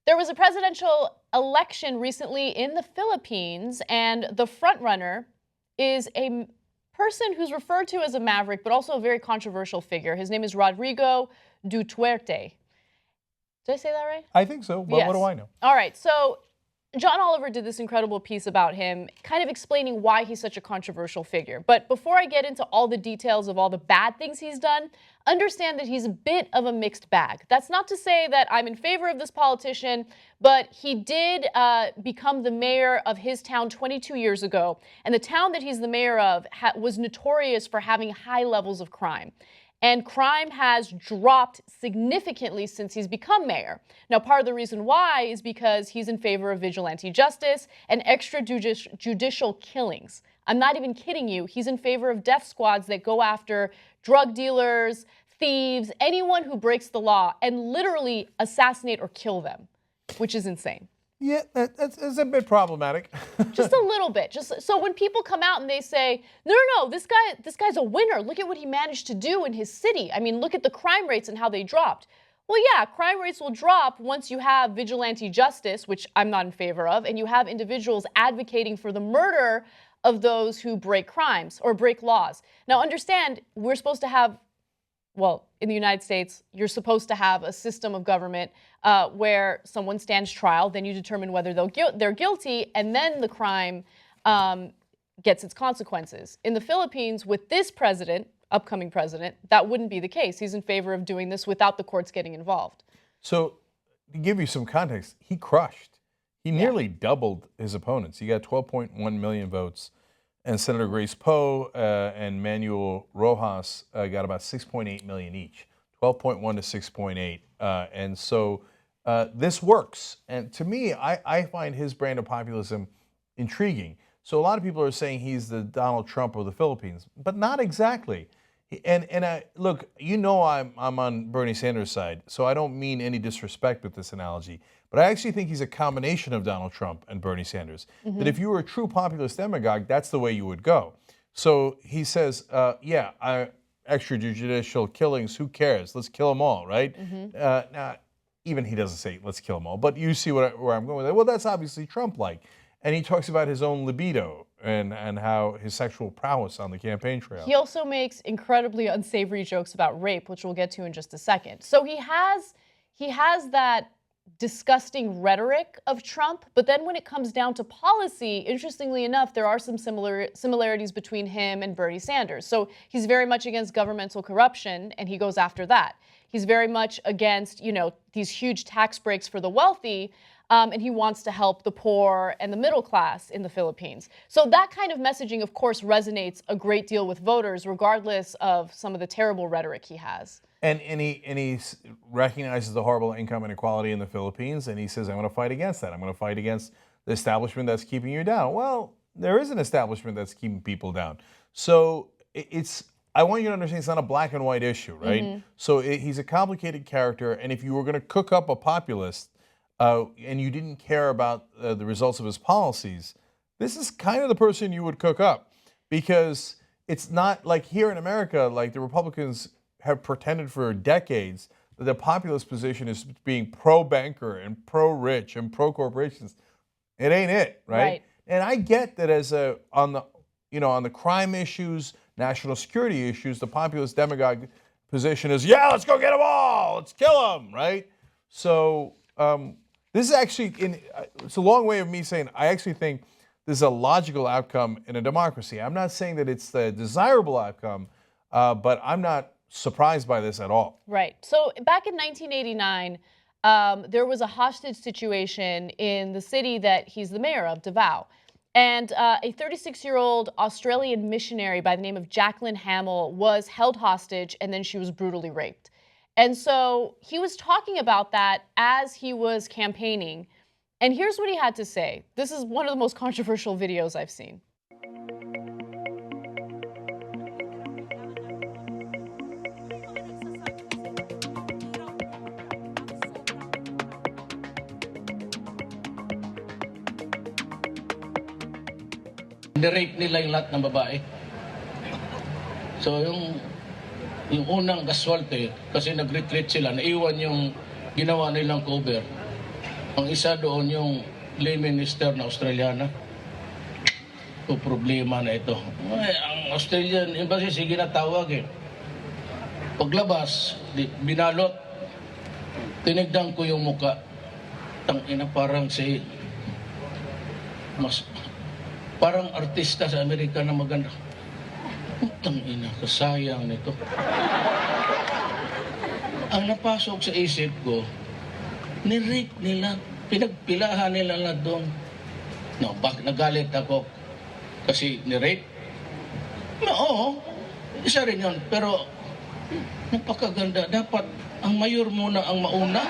There was a presidential election recently in the Philippines, and the frontrunner is a person who's referred to as a maverick, but also a very controversial figure. His name is Rodrigo Duterte. Did I say that right? I think so, but yes. What do I know? All right, so John Oliver did this incredible piece about him, kind of explaining why he's such a controversial figure. But before I get into all the details of all the bad things he's done, understand that he's a bit of a mixed bag. That's not to say that I'm in favor of this politician, but he did become the mayor of his town 22 years ago. And the town that he's the mayor of was notorious for having high levels of crime. And crime has dropped significantly since he's become mayor. Now, part of the reason why is because he's in favor of vigilante justice and extrajudicial killings. I'm not even kidding you. He's in favor of death squads that go after drug dealers, thieves, anyone who breaks the law, and literally assassinate or kill them, which is insane. Yeah, that's a bit problematic. Just a little bit. Just so when people come out and they say, no, this guy's a winner. Look at what he managed to do in his city. I mean, look at the crime rates and how they dropped. Well, yeah, crime rates will drop once you have vigilante justice, which I'm not in favor of, and you have individuals advocating for the murder of those who break crimes or break laws. Now, understand, we're supposed to have, well, in the United States, you're supposed to have a system of government where someone stands trial, then you determine whether they're guilty, and then the crime gets its consequences. In the Philippines, with this president, upcoming president, that wouldn't be the case. He's in favor of doing this without the courts getting involved. So, to give you some context, he crushed. He nearly doubled his opponents. He got 12.1 million votes. And Senator Grace Poe and Manuel Rojas got about 6.8 million each, 12.1 to 6.8. And so this works. And to me, I find his brand of populism intriguing. So a lot of people are saying he's the Donald Trump of the Philippines, but not exactly. And look, you know I'm on Bernie Sanders' side, so I don't mean any disrespect with this analogy. But I actually think he's a combination of Donald Trump and Bernie Sanders. Mm-hmm. That if you were a true populist demagogue, that's the way you would go. So he says, extrajudicial killings, who cares? Let's kill them all, right? Mm-hmm. Now, even he doesn't say, let's kill them all. But you see where I'm going with it. Well, that's obviously Trump-like. And he talks about his own libido and how his sexual prowess on the campaign trail. He also makes incredibly unsavory jokes about rape, which we'll get to in just a second. So he has that disgusting rhetoric of Trump, but then when it comes down to policy, interestingly enough, there are some similarities between him and Bernie Sanders. So he's very much against governmental corruption, and he goes after that. He's very much against, these huge tax breaks for the wealthy, and he wants to help the poor and the middle class in the Philippines. So that kind of messaging, of course, resonates a great deal with voters, regardless of some of the terrible rhetoric he has. And he recognizes the horrible income inequality in the Philippines, and he says, I'm going to fight against that. I'm going to fight against the establishment that's keeping you down. Well, there is an establishment that's keeping people down. So I want you to understand it's not a black and white issue, right? Mm-hmm. So he's a complicated character, and if you were going to cook up a populist and you didn't care about the results of his policies, this is kind of the person you would cook up. Because it's not like here in America, like the Republicans have pretended for decades that the populist position is being pro-banker and pro-rich and pro-corporations. It ain't it, right? And I get that on the crime issues, national security issues, the populist demagogue position is, let's go get them all, let's kill them, right? So this is actually, it's a long way of me saying I actually think this is a logical outcome in a democracy. I'm not saying that it's the desirable outcome, but I'm not surprised by this at all. Right. So back in 1989, there was a hostage situation in the city that he's the mayor of, Davao. And a 36-year-old Australian missionary by the name of Jacqueline Hamill was held hostage, and then she was brutally raped. And so he was talking about that as he was campaigning. And here's what he had to say. This is one of the most controversial videos I've seen. Nirape nila yung lahat ng babae. So yung unang casualty, kasi nag-retreat sila, naiwan yung ginawa nilang cover. Ang isa doon yung lay minister na Australiana. O problema na ito. Ay, ang Australian Embassy, sige na tawag eh. Paglabas, binalot, tinigdan ko yung muka. Tangina, parang parang artista sa Amerika na maganda. Tangina, kasayang nito. Ang napasok sa isip ko, ni-rape nila, pinagpilahan nila na doon. No, nagalit ako kasi ni-rape. No, oo, isa rin yun. Pero, napakaganda. Dapat, ang mayor muna ang mauna.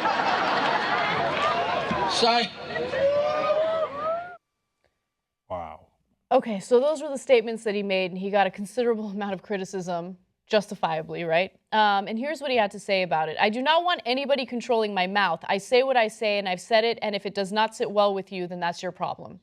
Wow. Okay, so those were the statements that he made, and he got a considerable amount of criticism, justifiably, right? And here's what he had to say about it. I do not want anybody controlling my mouth. I say what I say, and I've said it, and if it does not sit well with you, then that's your problem.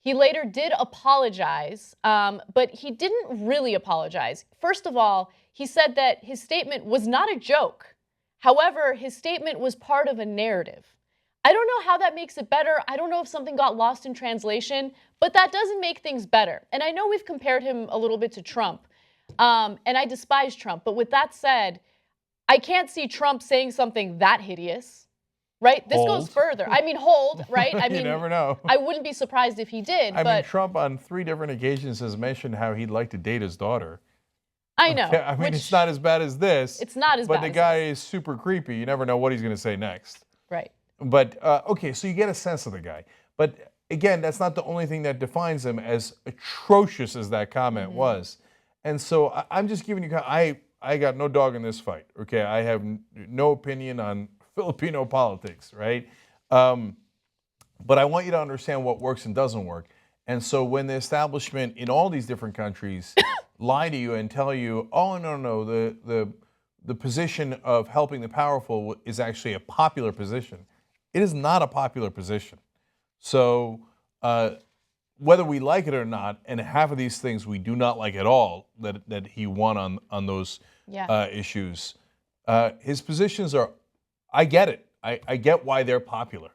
He later did apologize, but he didn't really apologize. First of all, he said that his statement was not a joke. However, his statement was part of a narrative. I don't know how that makes it better. I don't know if something got lost in translation, but that doesn't make things better. And I know we've compared him a little bit to Trump, and I despise Trump. But with that said, I can't see Trump saying something that hideous, right? This goes further. I mean, hold, right? I mean, you never know. I wouldn't be surprised if he did. I mean, Trump on 3 different occasions has mentioned how he'd like to date his daughter. I know. Okay, I mean, it's not as bad as this. It's not as bad. But the guy is super creepy. You never know what he's going to say next. Right. But, okay, so you get a sense of the guy. But again, that's not the only thing that defines him, as atrocious as that comment was. And so I'm just giving you, I got no dog in this fight, okay? I have no opinion on Filipino politics, right? But I want you to understand what works and doesn't work. And so when the establishment in all these different countries lie to you and tell you, oh, no, the position of helping the powerful is actually a popular position. It is not a popular position. So whether we like it or not, and half of these things we do not like at all, that he won on those issues, his positions are, I get it. I get why they're popular.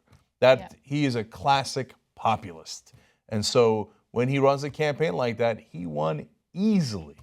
He is a classic populist. And so when he runs a campaign like that, he won easily.